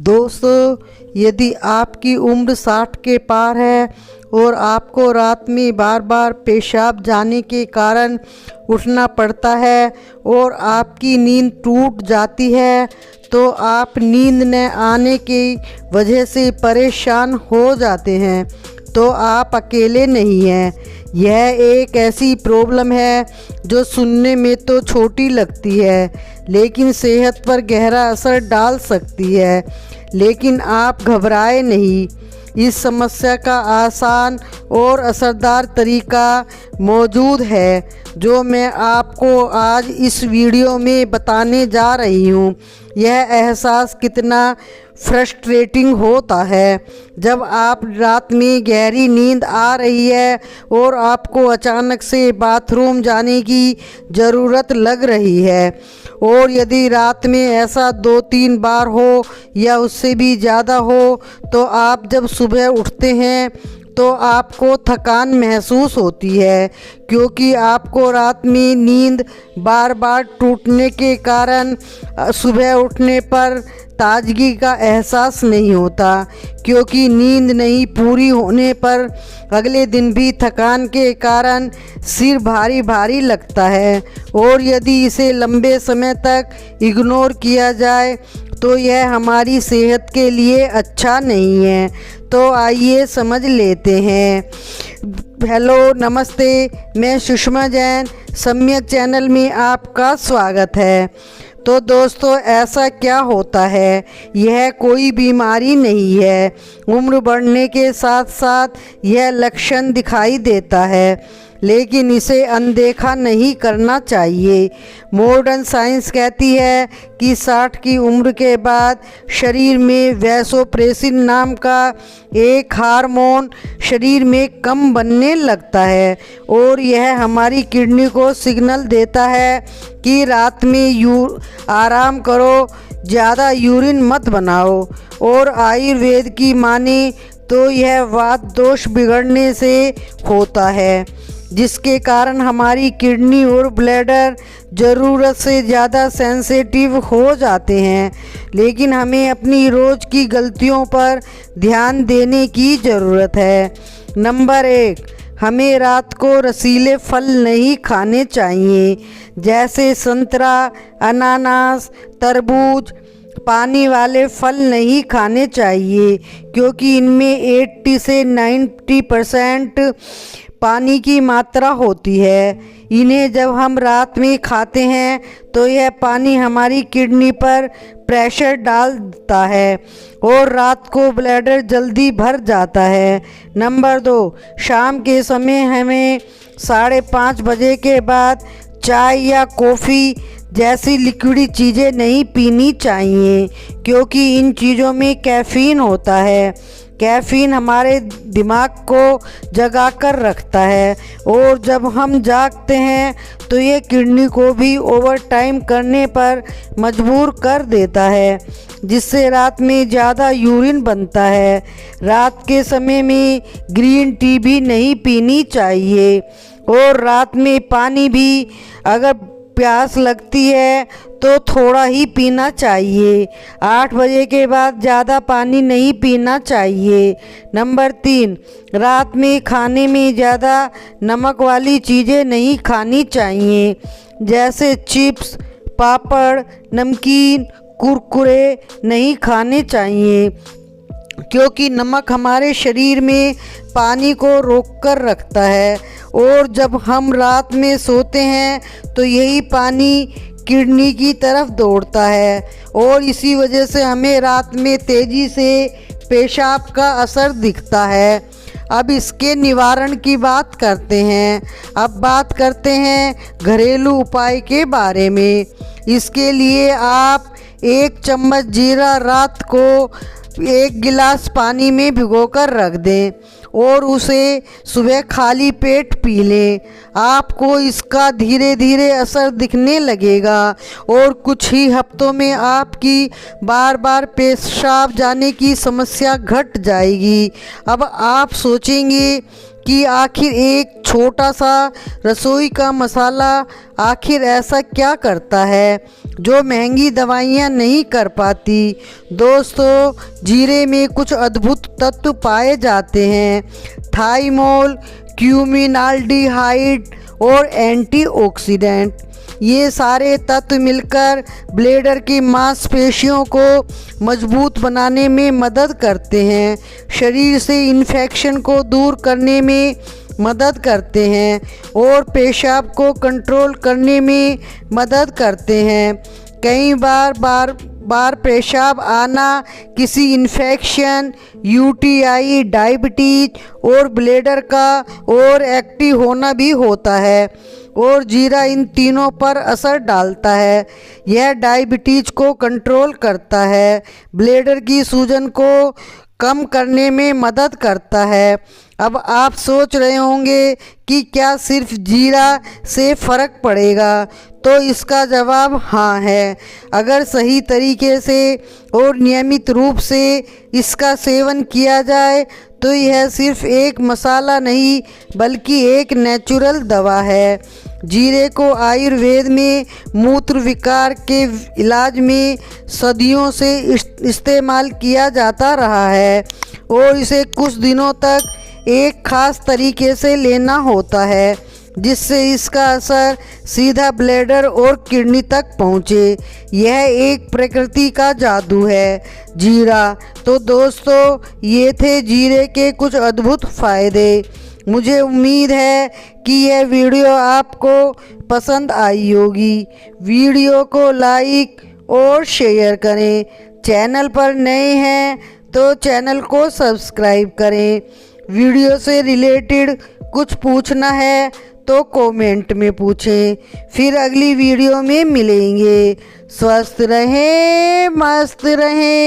दोस्तों, यदि आपकी उम्र 60 के पार है और आपको रात में बार बार पेशाब जाने के कारण उठना पड़ता है और आपकी नींद टूट जाती है, तो आप नींद न आने की वजह से परेशान हो जाते हैं, तो आप अकेले नहीं हैं। यह एक ऐसी प्रॉब्लम है जो सुनने में तो छोटी लगती है, लेकिन सेहत पर गहरा असर डाल सकती है। लेकिन आप घबराए नहीं, इस समस्या का आसान और असरदार तरीका मौजूद है जो मैं आपको आज इस वीडियो में बताने जा रही हूँ। यह एहसास कितना फ्रस्ट्रेटिंग होता है जब आप रात में गहरी नींद आ रही है और आपको अचानक से बाथरूम जाने की ज़रूरत लग रही है। और यदि रात में ऐसा 2-3 बार हो या उससे भी ज़्यादा हो, तो आप जब सुबह उठते हैं तो आपको थकान महसूस होती है, क्योंकि आपको रात में नींद बार बार टूटने के कारण सुबह उठने पर ताजगी का एहसास नहीं होता, क्योंकि नींद नहीं पूरी होने पर अगले दिन भी थकान के कारण सिर भारी भारी लगता है। और यदि इसे लंबे समय तक इग्नोर किया जाए तो यह हमारी सेहत के लिए अच्छा नहीं है। तो आइए समझ लेते हैं। हेलो, नमस्ते, मैं सुषमा जैन, सम्यक चैनल में आपका स्वागत है। तो दोस्तों, ऐसा क्या होता है? यह कोई बीमारी नहीं है। उम्र बढ़ने के साथ साथ यह लक्षण दिखाई देता है, लेकिन इसे अनदेखा नहीं करना चाहिए। मॉडर्न साइंस कहती है कि 60 की उम्र के बाद शरीर में वैसोप्रेसिन नाम का एक हार्मोन शरीर में कम बनने लगता है, और यह हमारी किडनी को सिग्नल देता है कि रात में आराम करो, ज़्यादा यूरिन मत बनाओ। और आयुर्वेद की माने तो यह वात दोष बिगड़ने से होता है, जिसके कारण हमारी किडनी और ब्लैडर ज़रूरत से ज़्यादा सेंसिटिव हो जाते हैं। लेकिन हमें अपनी रोज़ की गलतियों पर ध्यान देने की ज़रूरत है। नंबर 1, हमें रात को रसीले फल नहीं खाने चाहिए, जैसे संतरा, अनानास, तरबूज। पानी वाले फल नहीं खाने चाहिए, क्योंकि इनमें 80 से 90% पानी की मात्रा होती है। इन्हें जब हम रात में खाते हैं तो यह पानी हमारी किडनी पर प्रेशर डालता है और रात को ब्लैडर जल्दी भर जाता है। नंबर 2, शाम के समय हमें 5:30 बजे के बाद चाय या कॉफ़ी जैसी लिक्विड चीज़ें नहीं पीनी चाहिए, क्योंकि इन चीज़ों में कैफ़ीन होता है। कैफ़ीन हमारे दिमाग को जगा कर रखता है, और जब हम जागते हैं तो ये किडनी को भी ओवर टाइम करने पर मजबूर कर देता है, जिससे रात में ज़्यादा यूरिन बनता है। रात के समय में ग्रीन टी भी नहीं पीनी चाहिए, और रात में पानी भी अगर प्यास लगती है तो थोड़ा ही पीना चाहिए। 8 बजे के बाद ज़्यादा पानी नहीं पीना चाहिए। नंबर 3, रात में खाने में ज़्यादा नमक वाली चीज़ें नहीं खानी चाहिए, जैसे चिप्स, पापड़, नमकीन, कुरकुरे नहीं खाने चाहिए, क्योंकि नमक हमारे शरीर में पानी को रोक कर रखता है, और जब हम रात में सोते हैं तो यही पानी किडनी की तरफ दौड़ता है, और इसी वजह से हमें रात में तेज़ी से पेशाब का असर दिखता है। अब इसके निवारण की बात करते हैं। अब बात करते हैं घरेलू उपाय के बारे में। इसके लिए आप 1 चम्मच जीरा रात को 1 गिलास पानी में भिगोकर रख दें और उसे सुबह खाली पेट पी लें। आपको इसका धीरे धीरे असर दिखने लगेगा, और कुछ ही हफ्तों में आपकी बार बार पेशाब जाने की समस्या घट जाएगी। अब आप सोचेंगे कि आखिर एक छोटा सा रसोई का मसाला आखिर ऐसा क्या करता है जो महंगी दवाइयाँ नहीं कर पाती। दोस्तों, जीरे में कुछ अद्भुत तत्व पाए जाते हैं। थाइमोल, क्यूमिनाल्डिहाइड और एंटीऑक्सीडेंट, ये सारे तत्व मिलकर ब्लैडर की मांसपेशियों को मजबूत बनाने में मदद करते हैं, शरीर से इन्फेक्शन को दूर करने में मदद करते हैं और पेशाब को कंट्रोल करने में मदद करते हैं। कई बार पेशाब आना किसी इन्फेक्शन, यूटीआई, डायबिटीज और ब्लैडर का और एक्टिव होना भी होता है और जीरा इन तीनों पर असर डालता है। यह डायबिटीज को कंट्रोल करता है, ब्लैडर की सूजन को कम करने में मदद करता है। अब आप सोच रहे होंगे कि क्या सिर्फ जीरा से फ़र्क पड़ेगा, तो इसका जवाब हाँ है। अगर सही तरीके से और नियमित रूप से इसका सेवन किया जाए तो यह सिर्फ एक मसाला नहीं बल्कि एक नेचुरल दवा है। जीरे को आयुर्वेद में मूत्र विकार के इलाज में सदियों से इस्तेमाल किया जाता रहा है और इसे कुछ दिनों तक एक खास तरीके से लेना होता है जिससे इसका असर सीधा ब्लैडर और किडनी तक पहुँचे। यह एक प्रकृति का जादू है, जीरा। तो दोस्तों, ये थे जीरे के कुछ अद्भुत फ़ायदे। मुझे उम्मीद है कि यह वीडियो आपको पसंद आई होगी। वीडियो को लाइक और शेयर करें। चैनल पर नए हैं तो चैनल को सब्सक्राइब करें। वीडियो से रिलेटेड कुछ पूछना है तो कमेंट में पूछें। फिर अगली वीडियो में मिलेंगे। स्वस्थ रहें, मस्त रहें।